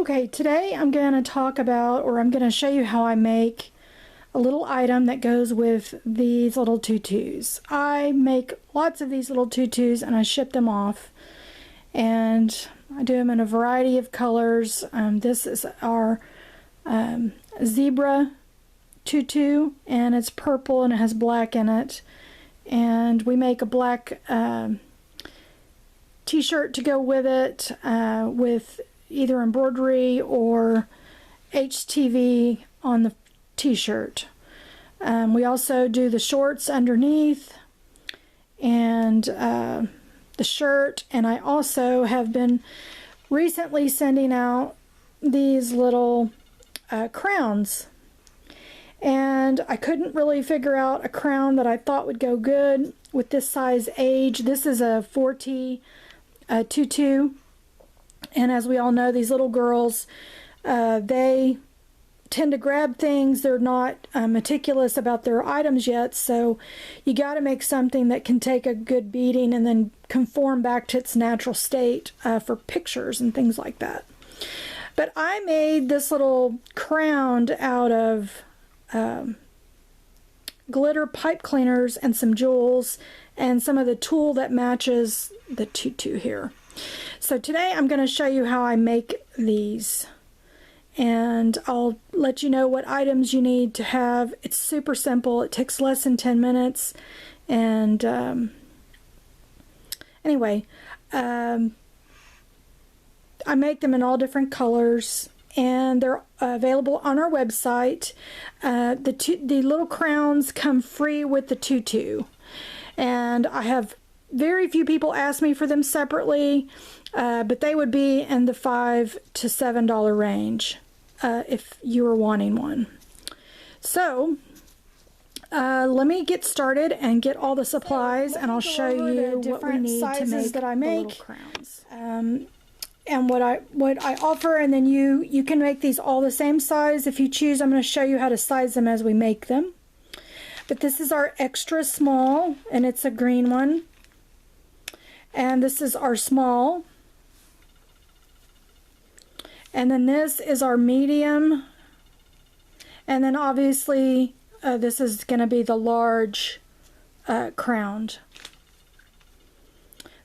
Okay, today I'm going to talk about, or I'm going to show you how I make a little item that goes with these little tutus. I make lots of these little tutus and I ship them off, and I do them in a variety of colors. This is our zebra tutu, and it's purple and it has black in it, and we make a black t-shirt to go with it, with either embroidery or HTV on the t-shirt. We also do the shorts underneath and the shirt, and I also have been recently sending out these little crowns, and I couldn't really figure out a crown that I thought would go good with this size age. This is a 4T tutu, and as we all know, these little girls, they tend to grab things. They're not meticulous about their items yet, so you got to make something that can take a good beating and then conform back to its natural state for pictures and things like that. But I made this little crown out of glitter pipe cleaners and some jewels and some of the tulle that matches the tutu here. So today I'm going to show you how I make these, and I'll let you know what items you need to have. It's super simple. It takes less than 10 minutes, and anyway, I make them in all different colors, and they're available on our website. The little crowns come free with the tutu, and I have very few people ask me for them separately, but they would be in the $5 to $7 range if you were wanting one. So let me get started and get all the supplies, and I'll show you what we need to make that I make the little crowns. And what I offer, and then you can make these all the same size if you choose. I'm going to show you how to size them as we make them. But this is our extra small, and it's a green one. And this is our small. And then this is our medium. And then obviously this is going to be the large crowned.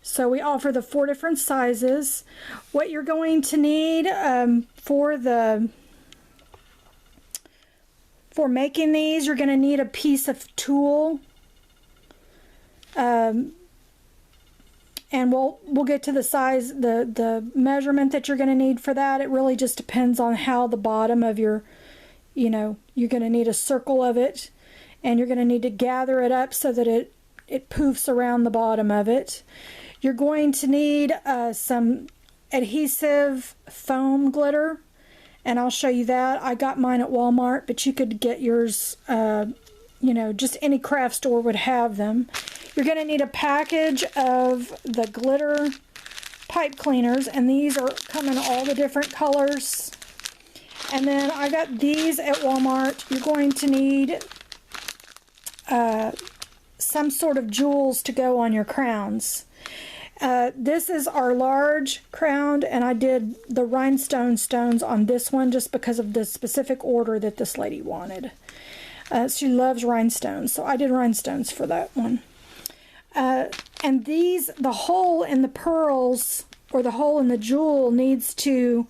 So we offer the 4 different sizes. What you're going to need for making these, you're going to need a piece of tulle. And we'll get to the size, the measurement that you're going to need for that. It really just depends on how the bottom of your, you're going to need a circle of it, and you're going to need to gather it up so that it poofs around the bottom of it. You're going to need some adhesive foam glitter, and I'll show you that. I got mine at Walmart, but you could get yours, just any craft store would have them. You're going to need a package of the glitter pipe cleaners, and these come in all the different colors. And then I got these at Walmart. You're going to need some sort of jewels to go on your crowns. This is our large crown, and I did the rhinestone stones on this one just because of the specific order that this lady wanted. She loves rhinestones, so I did rhinestones for that one. And the hole in the pearls, or the hole in the jewel, needs to,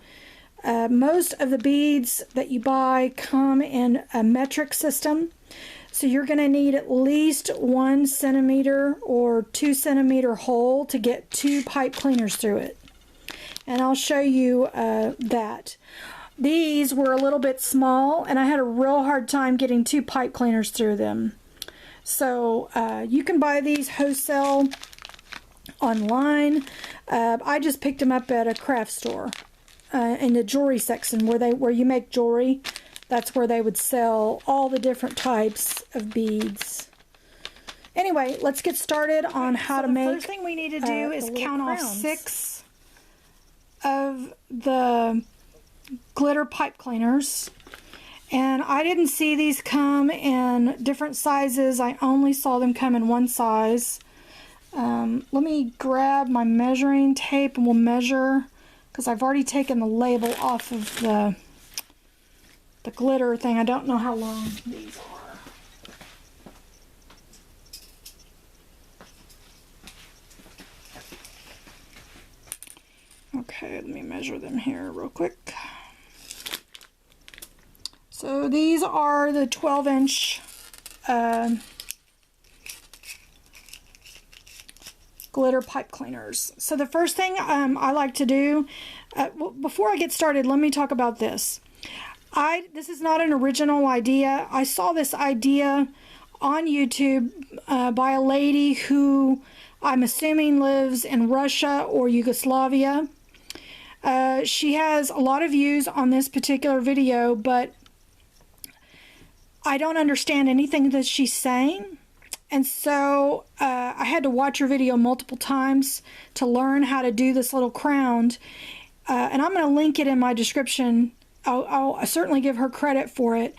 most of the beads that you buy come in a metric system. So you're going to need at least 1 centimeter or 2 centimeter hole to get 2 pipe cleaners through it. And I'll show you that. These were a little bit small, and I had a real hard time getting 2 pipe cleaners through them. So you can buy these wholesale online. I just picked them up at a craft store in the jewelry section where you make jewelry. That's where they would sell all the different types of beads. Anyway, let's get started on how to make. The first thing we need to do is count off 6 of the glitter pipe cleaners. And I didn't see these come in different sizes. I only saw them come in one size. Let me grab my measuring tape and we'll measure because I've already taken the label off of the glitter thing. I don't know how long these are. Okay, let me measure them here real quick. So these are the 12-inch glitter pipe cleaners. So the first thing I like to do, before I get started, let me talk about this. This is not an original idea. I saw this idea on YouTube by a lady who I'm assuming lives in Russia or Yugoslavia. She has a lot of views on this particular video, but I don't understand anything that she's saying. And so I had to watch her video multiple times to learn how to do this little crown. And I'm going to link it in my description. I'll certainly give her credit for it.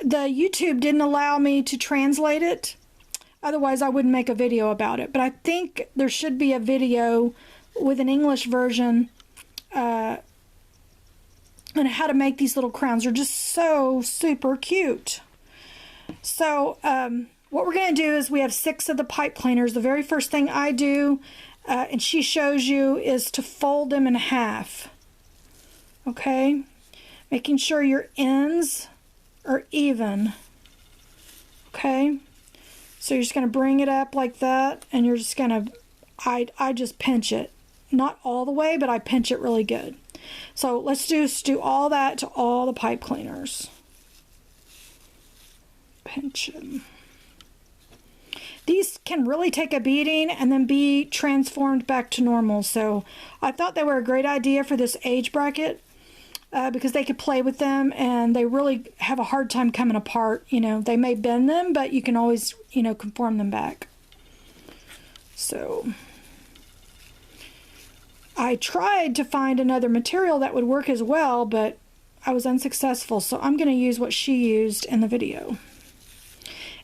The YouTube didn't allow me to translate it. Otherwise, I wouldn't make a video about it. But I think there should be a video with an English version on how to make these little crowns. They're just so super cute. So what we're going to do is we have 6 of the pipe cleaners. The very first thing I do, and she shows you, is to fold them in half. Okay? Making sure your ends are even. Okay? So you're just going to bring it up like that, and you're just going to, I just pinch it. Not all the way, but I pinch it really good. So let's do all that to all the pipe cleaners. Pinch them. These can really take a beating and then be transformed back to normal. So I thought they were a great idea for this age bracket because they could play with them and they really have a hard time coming apart. You know, they may bend them, but you can always, you know, conform them back. So I tried to find another material that would work as well, but I was unsuccessful. So I'm going to use what she used in the video.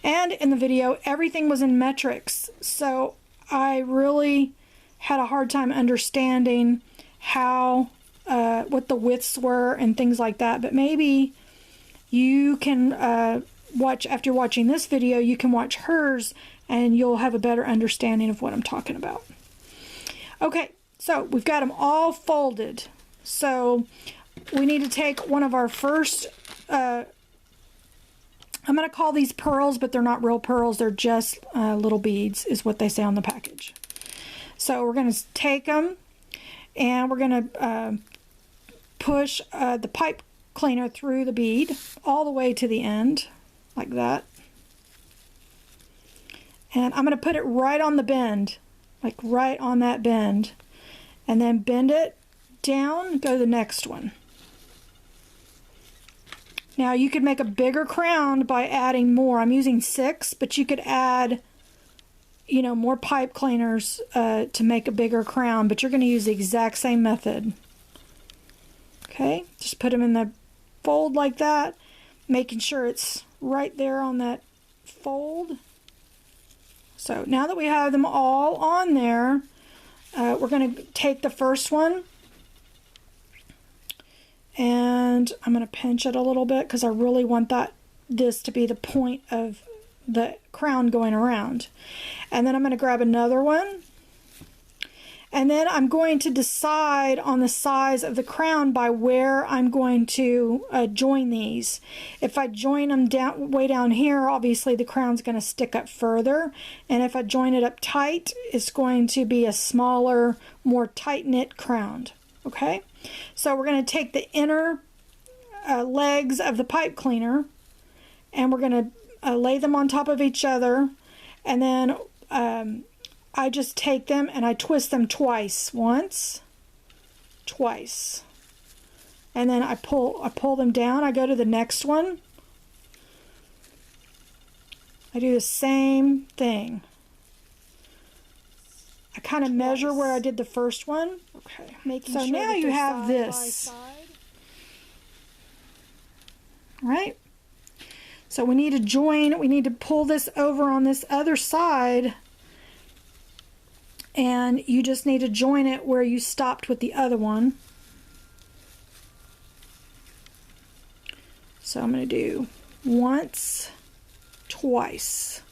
And in the video, everything was in metrics. So I really had a hard time understanding how, what the widths were and things like that. But maybe you can watch, after watching this video, you can watch hers and you'll have a better understanding of what I'm talking about. Okay, so we've got them all folded. So we need to take one of our first, I'm going to call these pearls, but they're not real pearls. They're just little beads, is what they say on the package. So we're going to take them, and we're going to push the pipe cleaner through the bead all the way to the end, like that. And I'm going to put it right on the bend, like right on that bend. And then bend it down, go to the next one. Now you could make a bigger crown by adding more. I'm using 6, but you could add, you know, more pipe cleaners to make a bigger crown, but you're going to use the exact same method. Okay, just put them in the fold like that, making sure it's right there on that fold. So now that we have them all on there, we're going to take the first one. And I'm going to pinch it a little bit because I really want this to be the point of the crown going around. And then I'm going to grab another one. And then I'm going to decide on the size of the crown by where I'm going to join these. If I join them way down here, obviously the crown's going to stick up further. And if I join it up tight, it's going to be a smaller, more tight-knit crown. Okay? So we're going to take the inner legs of the pipe cleaner and we're going to lay them on top of each other, and then I just take them and I twist them twice. Once, twice. And then I pull them down. I go to the next one. I do the same thing. I kind of measure where I did the first one. Okay. So now you have this. Right? So we need to join, we need to pull this over on this other side, and you just need to join it where you stopped with the other one. So I'm going to do once, twice.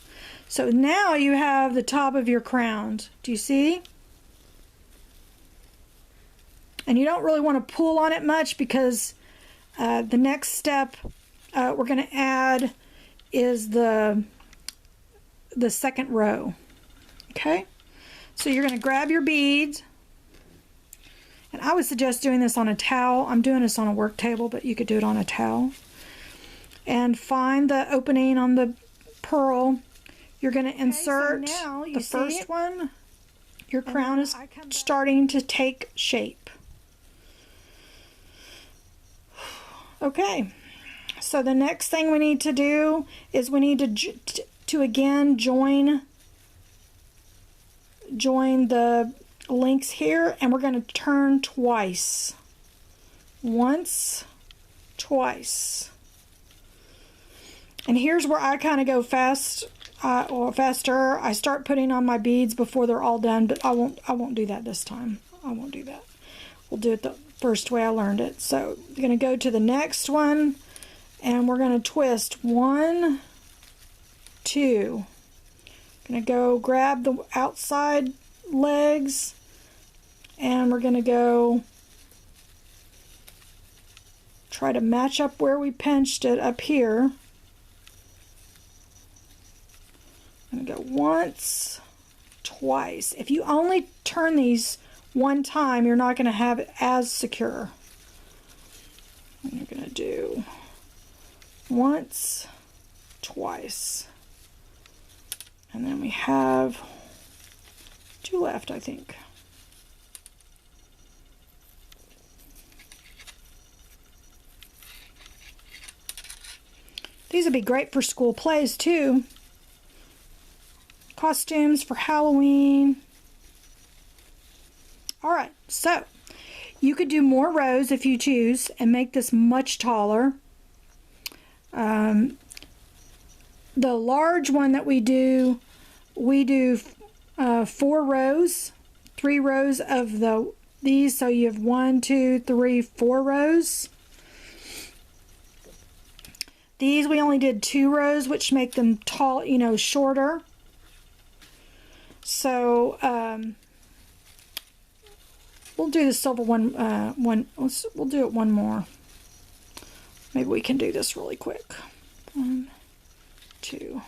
So now you have the top of your crown. Do you see? And you don't really want to pull on it much because the next step we're going to add is the second row. Okay? So you're going to grab your beads. And I would suggest doing this on a towel. I'm doing this on a work table, but you could do it on a towel. And find the opening on the pearl. You're going to insert the first one. Your crown is starting to take shape. Okay, so the next thing we need to do is we need to again join the links here, and we're going to turn twice. Once, twice. And here's where I kind of go faster. I start putting on my beads before they're all done, but I won't do that this time. I won't do that. We'll do it the first way I learned it. So you're going to go to the next one, and we're going to twist 1, 2. Going to go grab the outside legs, and we're going to go try to match up where we pinched it up here. I'm going to go once, twice. If you only turn these one time, you're not going to have it as secure. And you're going to do once, twice. And then we have 2 left, I think. These would be great for school plays too. Costumes for Halloween. Alright, so you could do more rows if you choose and make this much taller. The large one that we do 4 rows, 3 rows of these, so you have 1, 2, 3, 4 rows. These we only did 2 rows, which make them tall, shorter. So we'll do the silver one. We'll do it one more. Maybe we can do this really quick. 1, 2.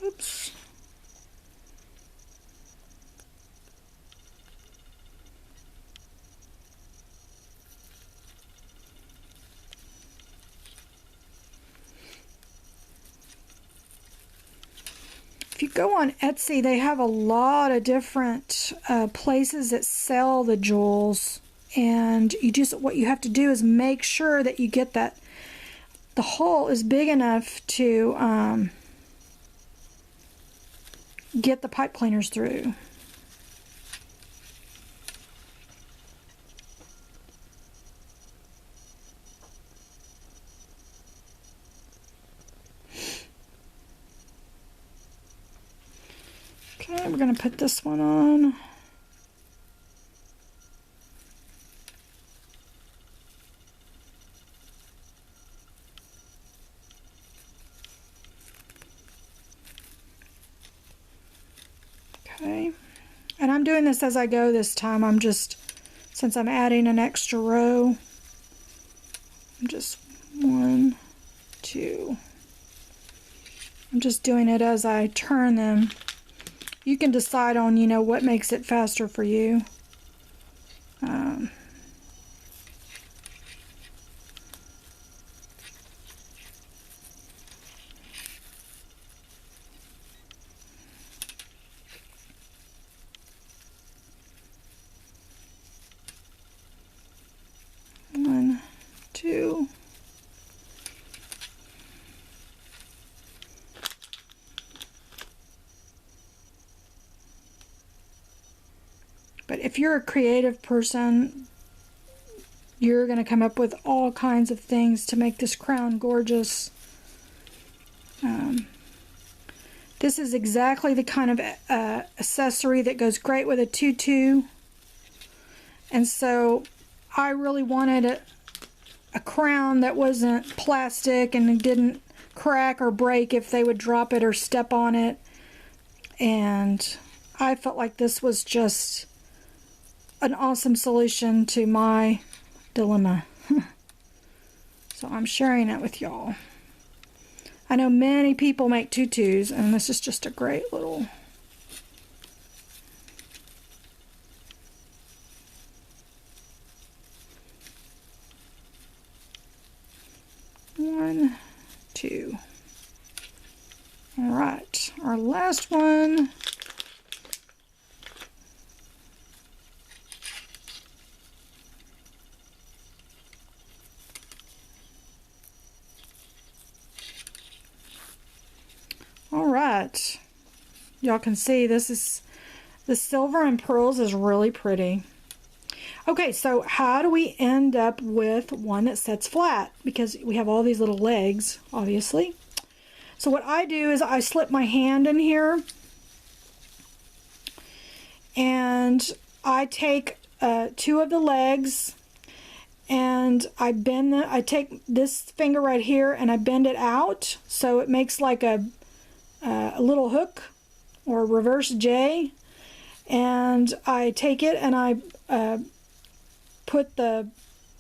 Oops. If you go on Etsy, they have a lot of different places that sell the jewels, and what you have to do is make sure that you get that the hole is big enough to get the pipe cleaners through. Okay, we're going to put this one on. Okay, and I'm doing this as I go this time. Since I'm adding an extra row, I'm just 1, 2. I'm just doing it as I turn them. You can decide on, what makes it faster for you. One, 2. But if you're a creative person, you're going to come up with all kinds of things to make this crown gorgeous. This is exactly the kind of accessory that goes great with a tutu. And so I really wanted a crown that wasn't plastic and didn't crack or break if they would drop it or step on it. And I felt like this was just an awesome solution to my dilemma. So I'm sharing it with y'all. I know many people make tutus, and this is just a great little... One, two. All right, our last one. All right, y'all can see this is the silver and pearls is really pretty. Okay, so how do we end up with one that sets flat? Because we have all these little legs, obviously. So what I do is I slip my hand in here and I take two of the legs and I bend I take this finger right here and I bend it out so it makes like a little hook or a reverse J, and I take it and I put the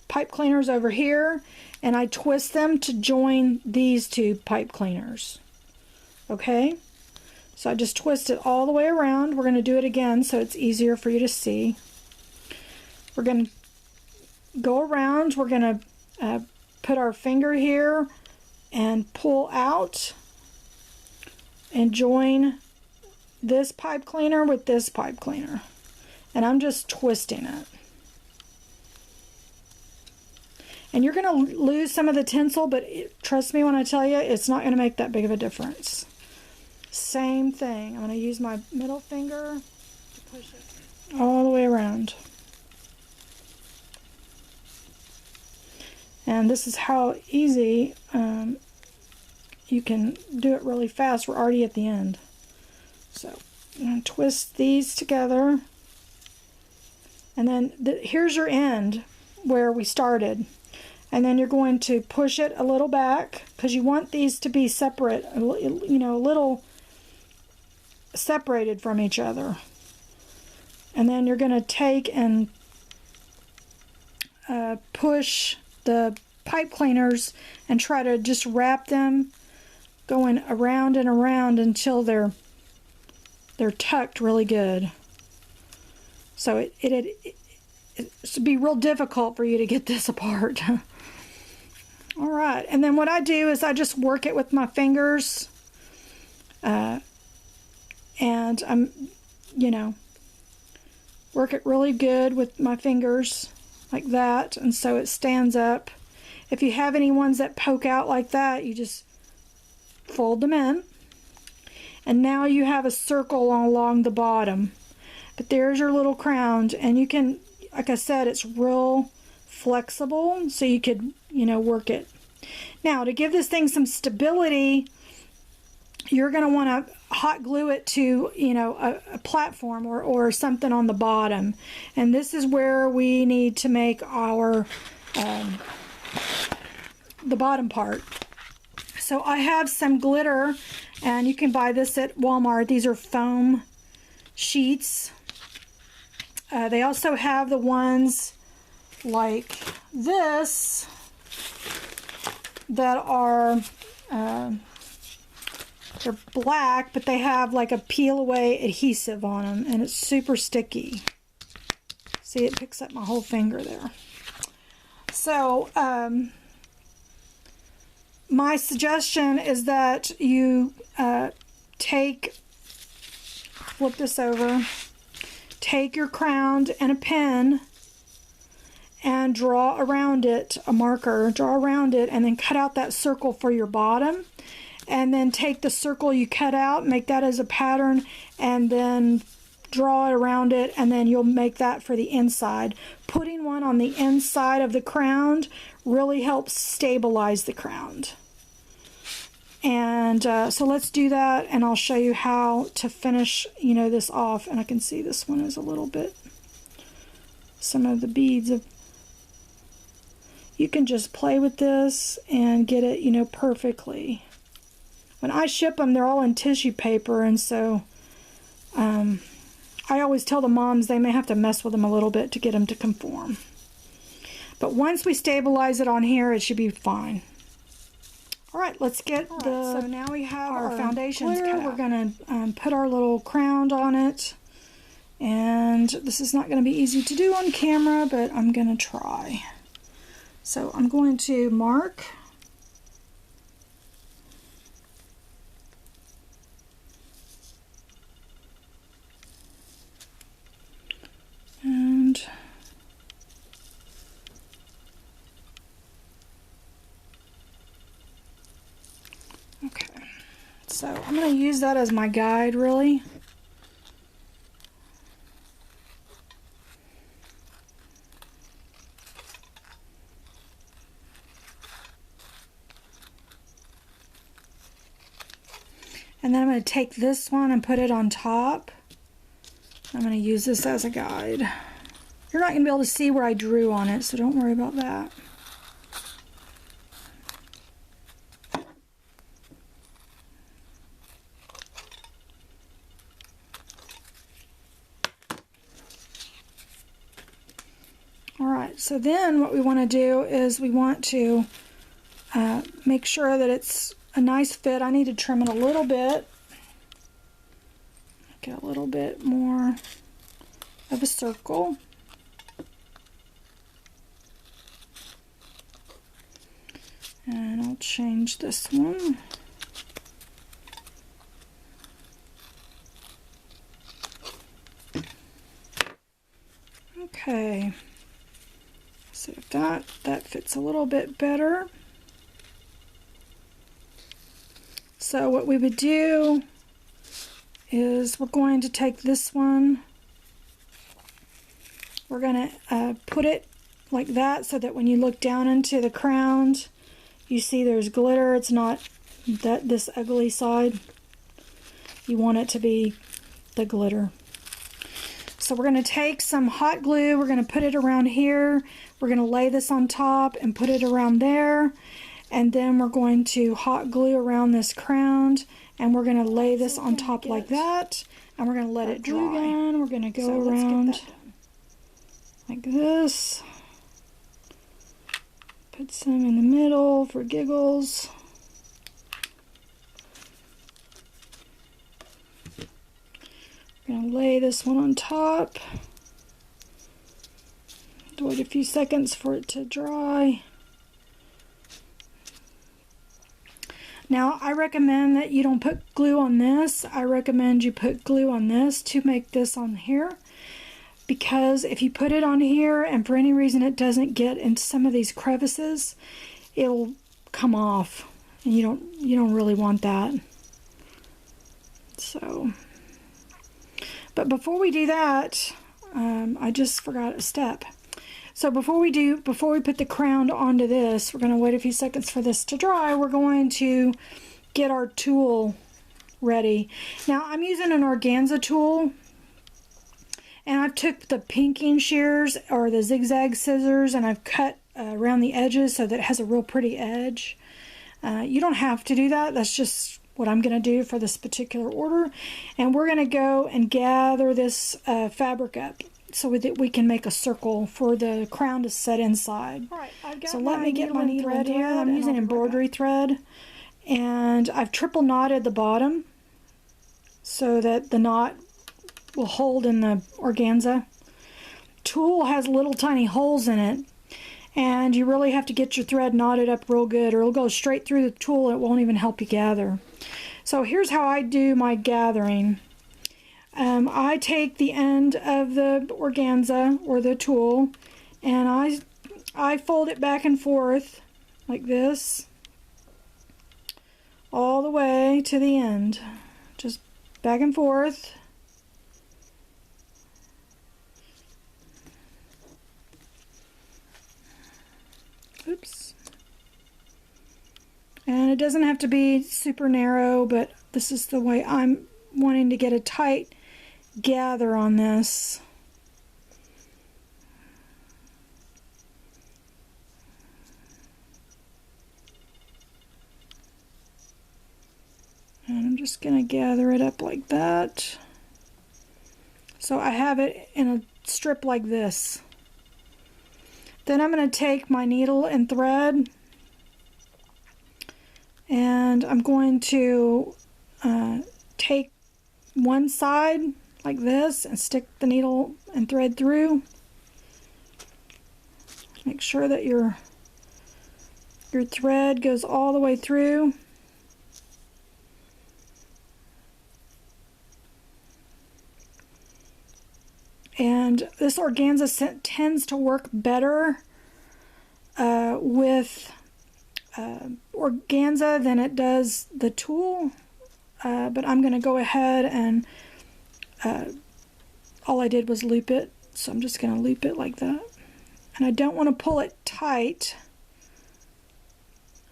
pipe cleaners over here and I twist them to join these two pipe cleaners. Okay, so I just twist it all the way around. We're going to do it again so it's easier for you to see. We're going to go around. We're going to put our finger here and pull out and join this pipe cleaner with this pipe cleaner, and I'm just twisting it. And you're going to lose some of the tinsel, but trust me when I tell you, it's not going to make that big of a difference. Same thing. I'm going to use my middle finger to push it all the way around. And this is how easy you can do it really fast. We're already at the end. So I'm going to twist these together. And then here's your end where we started. And then you're going to push it a little back because you want these to be separate, you know, a little separated from each other. And then you're going to take and push the pipe cleaners and try to just wrap them going around and around until they're tucked really good. So it should be real difficult for you to get this apart. All right, and then what I do is I just work it with my fingers, and I'm, you know, work it really good with my fingers like that, and so it stands up. If you have any ones that poke out like that, you just fold them in, and now you have a circle along the bottom. But there's your little crown, and you can, like I said, it's real flexible, so you could, you know, work it. Now, to give this thing some stability, you're going to want to hot glue it to, you know, a platform or something on the bottom. And this is where we need to make our the bottom part. So I have some glitter, and you can buy this at Walmart. These are foam sheets. They also have the ones like this that are they're black, but they have like a peel away adhesive on them, and it's super sticky. See, it picks up my whole finger there. So my suggestion is that you flip this over, take your crown and a pen and draw around it, a marker, draw around it, and then cut out that circle for your bottom. And then take the circle you cut out, make that as a pattern, and then draw it around it, and then you'll make that for the inside. Putting one on the inside of the crown really helps stabilize the crown. And so let's do that, and I'll show you how to finish, you know, this off. And I can see this one is a little bit some of the beads of. You can just play with this and get it, you know, perfectly. When I ship them, they're all in tissue paper, and so I always tell the moms they may have to mess with them a little bit to get them to conform. But once we stabilize it on here, it should be fine. All right, let's get so now we have our foundations glitter. We're going to put our little crown on it. And this is not going to be easy to do on camera, but I'm going to try. So I'm going to mark. And okay, so I'm going to use that as my guide, really. And then I'm going to take this one and put it on top. I'm going to use this as a guide. You're not going to be able to see where I drew on it, so don't worry about that. Alright, so then what we want to do is we want to make sure that it's a nice fit. I need to trim it a little bit. Get a little bit more of a circle. And I'll change this one. Okay. See if that fits a little bit better. So what we would do is we're going to take this one, we're going to put it like that so that when you look down into the crown, you see there's glitter. It's not this ugly side. You want it to be the glitter. So we're going to take some hot glue, we're going to put it around here, we're going to lay this on top and put it around there, and then we're going to hot glue around this crown, and we're going to lay this on top like that, and we're going to let it dry. Again, we're going to go around like this. Put some in the middle for giggles. We're going to lay this one on top. Wait a few seconds for it to dry. Now, I recommend that you don't put glue on this. I recommend you put glue on this to make this on here. Because if you put it on here and for any reason it doesn't get into some of these crevices, it'll come off. And you don't really want that. So, but before we do that, I just forgot a step. So before we put the crown onto this, we're going to wait a few seconds for this to dry. We're going to get our tool ready. Now I'm using an organza tool, and I took the pinking shears or the zigzag scissors and I've cut around the edges so that it has a real pretty edge. You don't have to do that. That's just what I'm going to do for this particular order. And we're going to go and gather this fabric up so that we can make a circle for the crown to set inside. All right, so let me get my needle thread here. I'm using embroidery thread, and I've triple knotted the bottom so that the knot will hold in the organza. Tool has little tiny holes in it, and you really have to get your thread knotted up real good or it'll go straight through the tool and it won't even help you gather. So here's how I do my gathering. I take the end of the organza or the tulle and I fold it back and forth like this all the way to the end. Just back and forth. Oops. And it doesn't have to be super narrow, but this is the way I'm wanting to get a tight gather on this. just going to gather it up like that. So I have it in a strip like this. Then I'm going to take my needle and thread, and I'm going to take one side like this and stick the needle and thread through. Make sure that your thread goes all the way through. And this organza tends to work better with organza than it does the tulle, but I'm going to go ahead and all I did was loop it, so I'm just going to loop it like that. And I don't want to pull it tight.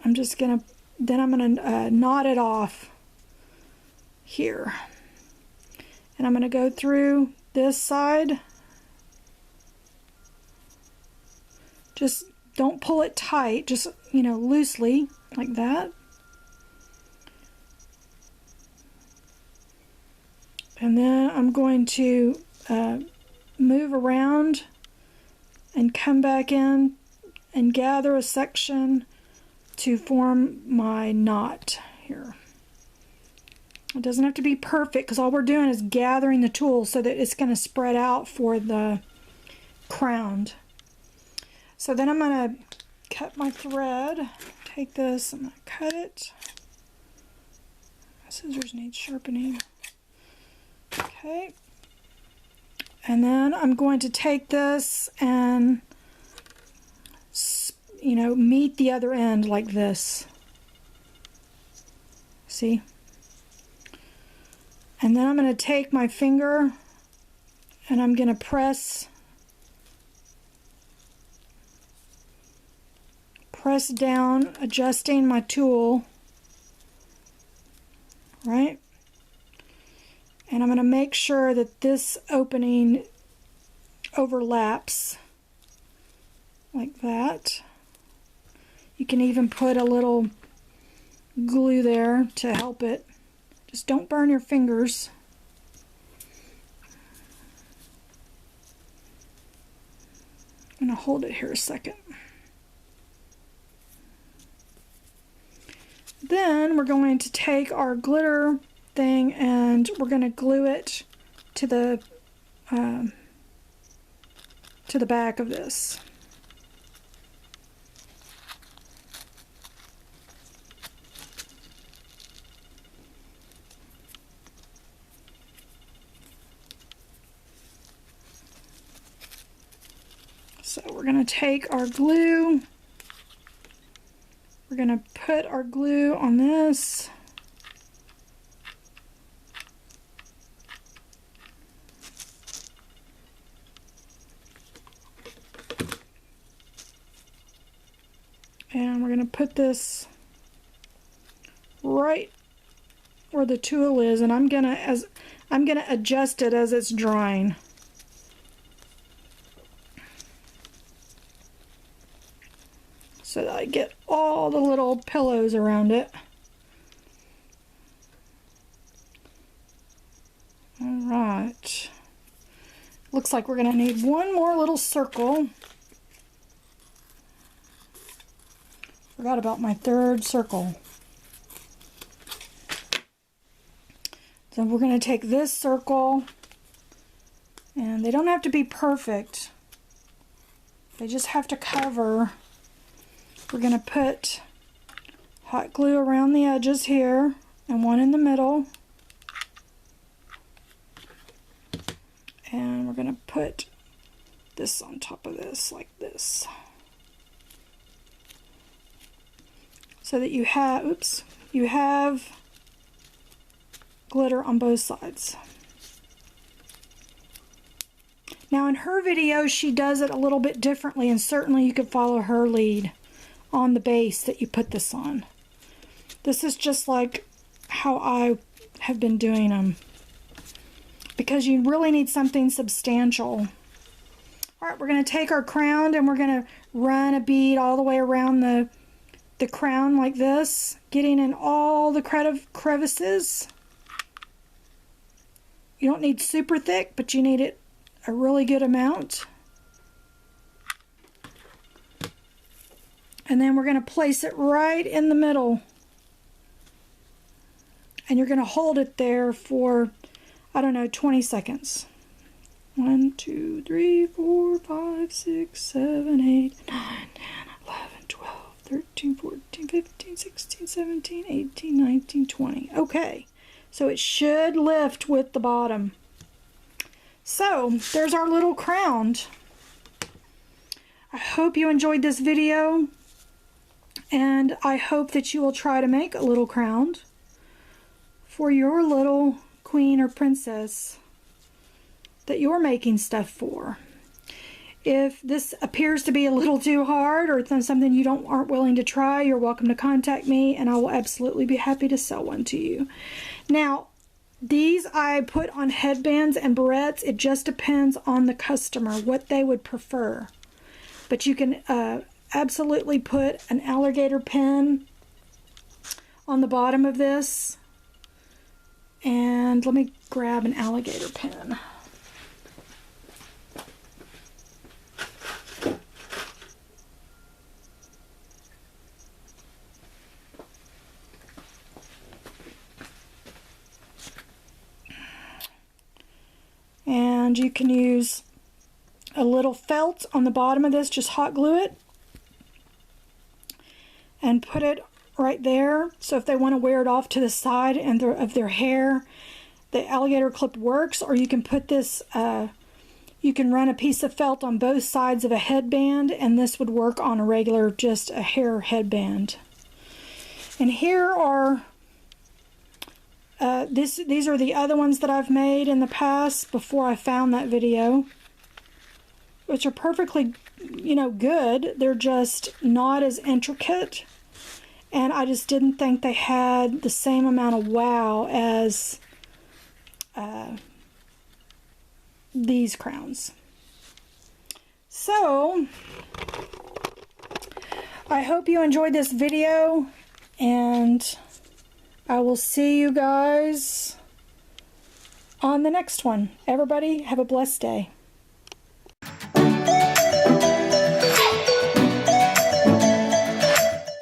I'm just going to, then I'm going to knot it off here. And I'm going to go through this side. Just don't pull it tight, just, you know, loosely like that. And then I'm going to move around and come back in and gather a section to form my knot here. It doesn't have to be perfect because all we're doing is gathering the tulle so that it's going to spread out for the crown. So then I'm going to cut my thread. Take this, I'm going to cut it. Scissors need sharpening. Okay. And then I'm going to take this and, you know, meet the other end like this. See? And then I'm going to take my finger and I'm going to press down, adjusting my tulle, right? And I'm going to make sure that this opening overlaps like that. You can even put a little glue there to help it. Just don't burn your fingers. I'm going to hold it here a second. Then we're going to take our glitter thing and we're going to glue it to the back of this. So we're going to take our glue, we're going to put our glue on this. And we're going to put this right where the tulle is, and I'm going to adjust it as it's drying. So that I get all the little pillows around it. All right. Looks like we're going to need one more little circle. Forgot about my third circle. So we're going to take this circle, and they don't have to be perfect. They just have to cover. We're going to put hot glue around the edges here and one in the middle. And we're going to put this on top of this like this. So that you have glitter on both sides. Now in her video she does it a little bit differently, and certainly you could follow her lead on the base that you put this on. This is just like how I have been doing them, because you really need something substantial. Alright, we're going to take our crown and we're going to run a bead all the way around the crown like this, getting in all the crevices. You don't need super thick, but you need it a really good amount. And then we're going to place it right in the middle. And you're going to hold it there for, I don't know, 20 seconds. 1, 2, 3, 4, 5, 6, 7, 8, 9, 10, 11, 12, 13, 14, 15, 16, 17, 18, 19, 20. Okay, so it should lift with the bottom. So there's our little crown. I hope you enjoyed this video, and I hope that you will try to make a little crown for your little queen or princess that you're making stuff for. If this appears to be a little too hard or something you aren't willing to try, you're welcome to contact me and I will absolutely be happy to sell one to you. Now, these I put on headbands and barrettes. It just depends on the customer, what they would prefer. But you can absolutely put an alligator pin on the bottom of this. And let me grab an alligator pin. And you can use a little felt on the bottom of this, just hot glue it and put it right there. So if they want to wear it off to the side and of their hair, the alligator clip works. Or you can put this, you can run a piece of felt on both sides of a headband, and this would work on a regular, just a hair headband. And here are these are the other ones that I've made in the past before I found that video, which are perfectly, you know, good. They're just not as intricate, and I just didn't think they had the same amount of wow as these crowns. So I hope you enjoyed this video, and I will see you guys on the next one. Everybody have a blessed day.